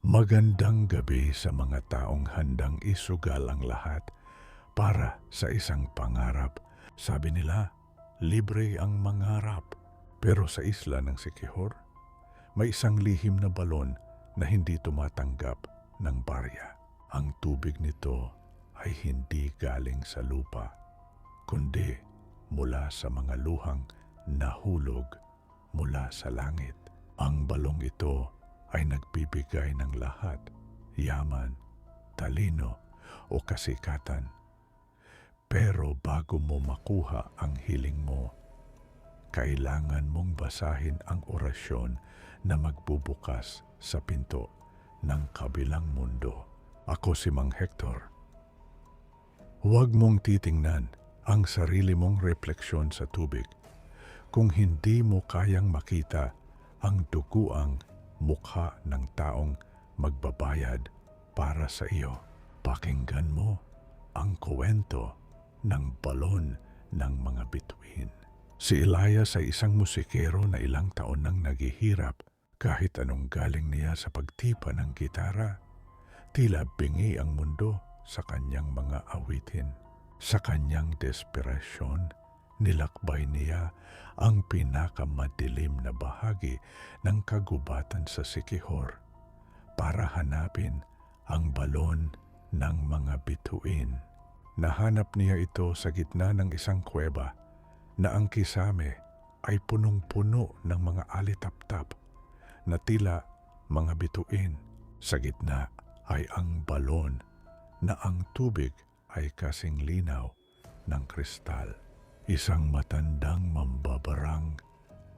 Magandang gabi sa mga taong handang isugal ang lahat para sa isang pangarap. Sabi nila, libre ang mangarap. Pero sa isla ng Siquijor, may isang lihim na balon na hindi tumatanggap ng barya. Ang tubig nito ay hindi galing sa lupa, kundi mula sa mga luhang nahulog mula sa langit. Ang balong ito ay nagbibigay ng lahat, yaman, talino o kasikatan. Pero bago mo makuha ang hiling mo, kailangan mong basahin ang orasyon na magbubukas sa pinto ng kabilang mundo. Ako si Mang Hector. Huwag mong titingnan ang sarili mong refleksyon sa tubig kung hindi mo kayang makita ang duguang mukha ng taong magbabayad para sa iyo. Pakinggan mo ang kwento ng balon ng mga bituin. Si Elias ay isang musikero na ilang taon nang naghihirap kahit anong galing niya sa pagtipa ng gitara. Tila bingi ang mundo sa kanyang mga awitin. Sa kanyang desperasyon, nilakbay niya ang pinakamadilim na bahagi ng kagubatan sa Siquijor para hanapin ang balon ng mga bituin. Nahanap niya ito sa gitna ng isang kuweba na ang kisame ay punong-puno ng mga alitaptap na tila mga bituin. Sa gitna ay ang balon na ang tubig ay kasing linaw ng kristal. Isang matandang mambabarang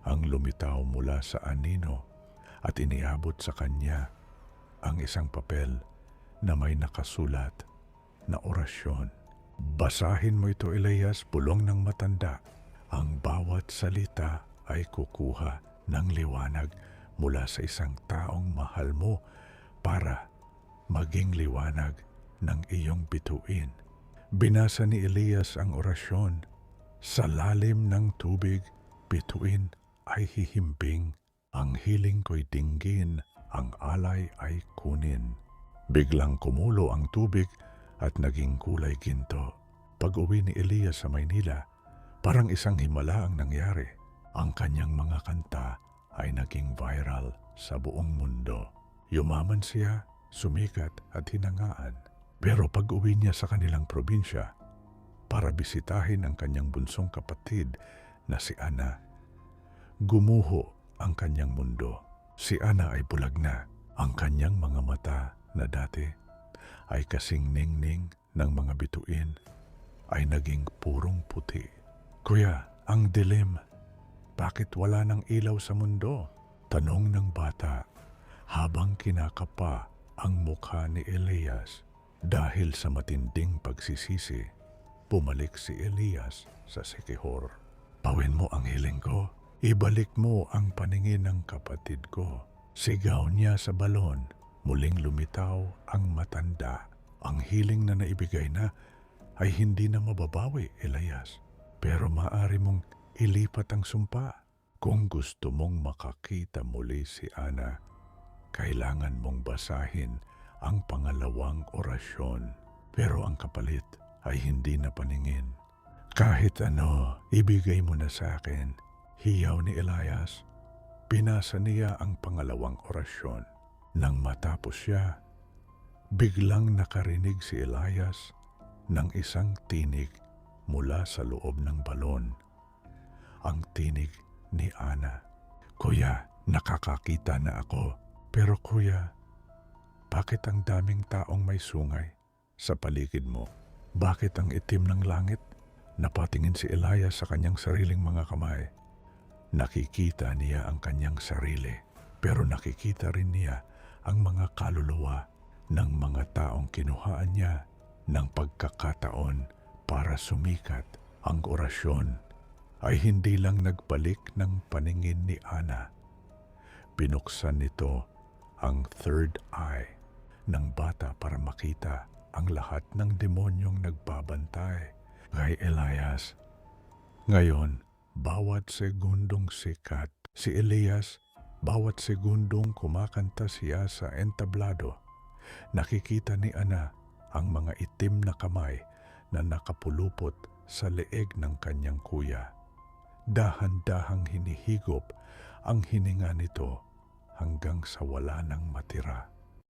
ang lumitaw mula sa anino at iniabot sa kanya ang isang papel na may nakasulat na orasyon. Basahin mo ito, Elias, bulong ng matanda. Ang bawat salita ay kukuha ng liwanag mula sa isang taong mahal mo para maging liwanag ng iyong bituin. Binasa ni Elias ang orasyon. Sa lalim ng tubig, bituin ay hihimbing. Ang hiling ko'y dinggin, ang alay ay kunin. Biglang kumulo ang tubig at naging kulay ginto. Pag-uwi ni Elias sa Maynila, parang isang himala ang nangyari. Ang kanyang mga kanta ay naging viral sa buong mundo. Yumaman siya, sumikat at hinangaan. Pero pag-uwi niya sa kanilang probinsya para bisitahin ang kanyang bunsong kapatid na si Ana, gumuho ang kanyang mundo. Si Ana ay bulag na. Ang kanyang mga mata na dati ay kasing ningning ng mga bituin ay naging purong puti. Kuya, ang dilim. Bakit wala ng ilaw sa mundo? Tanong ng bata habang kinakapa ang mukha ni Elias. Dahil sa matinding pagsisisi, bumalik si Elias sa Siquijor. Pawin mo ang hiling ko. Ibalik mo ang paningin ng kapatid ko. Sigaw niya sa balon. Muling lumitaw ang matanda. Ang hiling na naibigay na ay hindi na mababawi, Elias. Pero maaari mong ilipat ang sumpa. Kung gusto mong makakita muli si Ana, kailangan mong basahin ang pangalawang orasyon. Pero ang kapalit ay hindi na paningin. Kahit ano, ibigay mo na sa akin. Hiyaw ni Elias. Binasa niya ang pangalawang orasyon. Nang matapos siya, biglang nakarinig si Elias ng isang tinig mula sa loob ng balon. Ang tinig ni Ana. Kuya, nakakakita na ako. Pero kuya, bakit ang daming taong may sungay sa paligid mo? Bakit ang itim ng langit? Napatingin si Elias sa kanyang sariling mga kamay. Nakikita niya ang kanyang sarili, pero nakikita rin niya ang mga kaluluwa ng mga taong kinuhaan niya ng pagkakataon para sumikat. Ang orasyon ay hindi lang nagbalik ng paningin ni Ana. Binuksan nito ang third eye ng bata para makita ang lahat ng demonyong nagbabantay kay Elias. Ngayon, bawat segundong sikat, si Elias Bawat segundong kumakanta siya sa entablado, nakikita ni Ana ang mga itim na kamay na nakapulupot sa leeg ng kanyang kuya. Dahan-dahang hinihigop ang hininga nito hanggang sa wala nang matira.